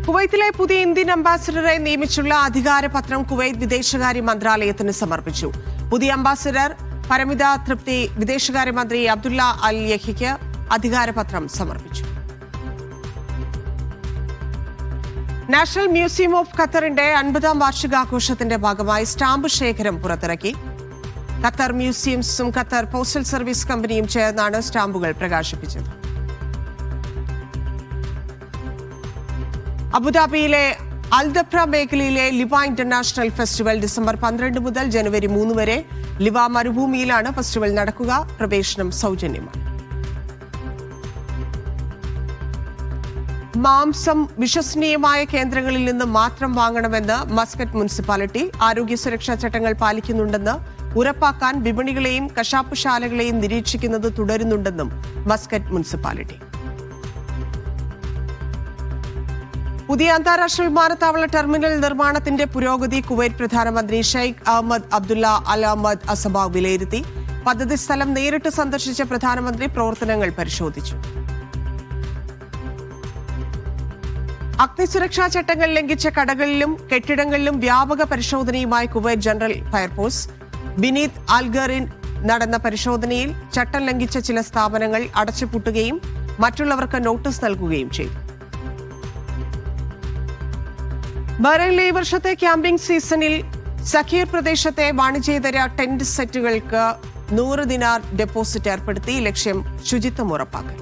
കുവൈത്തിലെ പുതിയ Indian അംബാസിഡറെ നിയമിച്ചുള്ള അധികാരപത്രം Kuwait വിദേശകാര്യ മന്ത്രാലയത്തിന് സമർപ്പിച്ചു. പുതിയ അംബാസിഡർ പരമിത തൃപ്തി വിദേശകാര്യമന്ത്രി അബ്ദുള്ള അൽ യഹിക്ക് അധികാരപത്രം സമർപ്പിച്ചു. നാഷണൽ മ്യൂസിയം ഓഫ് ഖത്തറിന്റെ 50ാം വാർഷികാഘോഷത്തിന്റെ ഭാഗമായി സ്റ്റാമ്പ് ശേഖരം പുറത്തിറക്കി. ഖത്തർ മ്യൂസിയംസും ഖത്തർ പോസ്റ്റൽ സർവീസ് കമ്പനിയും ചേർന്നാണ് സ്റ്റാമ്പുകൾ പ്രകാശിപ്പിച്ചത്. അബുദാബിയിലെ അൽദഫ്ര മേഖലയിലെ ലിവ ഇന്റർനാഷണൽ ഫെസ്റ്റിവൽ ഡിസംബർ 12 മുതൽ ജനുവരി 3 വരെ ലിവ മരുഭൂമിയിലാണ് ഫെസ്റ്റിവൽ നടക്കുക. പ്രവേശനം സൗജന്യമാണ്. മാംസം വിശ്വസനീയമായ കേന്ദ്രങ്ങളിൽ നിന്ന് മാത്രം വാങ്ങണമെന്ന് മസ്കറ്റ് മുനിസിപ്പാലിറ്റി. ആരോഗ്യ സുരക്ഷാ ചട്ടങ്ങൾ പാലിക്കുന്നുണ്ടെന്ന് ഉറപ്പാക്കാൻ വിപണികളെയും കശാപ്പുശാലകളെയും നിരീക്ഷിക്കുന്നത് തുടരുന്നുണ്ടെന്നും മസ്കറ്റ് മുനിസിപ്പാലിറ്റി. പുതിയ അന്താരാഷ്ട്ര വിമാനത്താവള ടെർമിനൽ നിർമ്മാണത്തിന്റെ പുരോഗതി കുവൈറ്റ് പ്രധാനമന്ത്രി ഷെയ്ഖ് അഹമ്മദ് അബ്ദുള്ള അൽ അഹമ്മദ് അസബ വിലയിരുത്തി. പദ്ധതി സ്ഥലം നേരിട്ട് സന്ദർശിച്ച പ്രധാനമന്ത്രി പ്രവർത്തനങ്ങൾ പരിശോധിച്ചു. അഗ്നിസുരക്ഷാ ചട്ടങ്ങൾ ലംഘിച്ച കടകളിലും കെട്ടിടങ്ങളിലും വ്യാപക പരിശോധനയുമായി കുവൈറ്റ് ജനറൽ ഫയർഫോഴ്സ്. ബിനീത് അൽഗറിൻ നടന്ന പരിശോധനയിൽ ചട്ടം ലംഘിച്ച ചില സ്ഥാപനങ്ങൾ അടച്ചുപൂട്ടുകയും മറ്റുള്ളവർക്ക് നോട്ടീസ് നൽകുകയും ചെയ്തു. ബഹ്റൈനിലെ ഈ വർഷത്തെ ക്യാമ്പിംഗ് സീസണിൽ സഖീർ പ്രദേശത്തെ വാണിജ്യേതര ടെന്റ് സെറ്റുകൾക്ക് 100 ദിനാർ ഡെപ്പോസിറ്റ് ഏർപ്പെടുത്തി. ലക്ഷ്യം ശുചിത്വം ഉറപ്പാക്കൽ.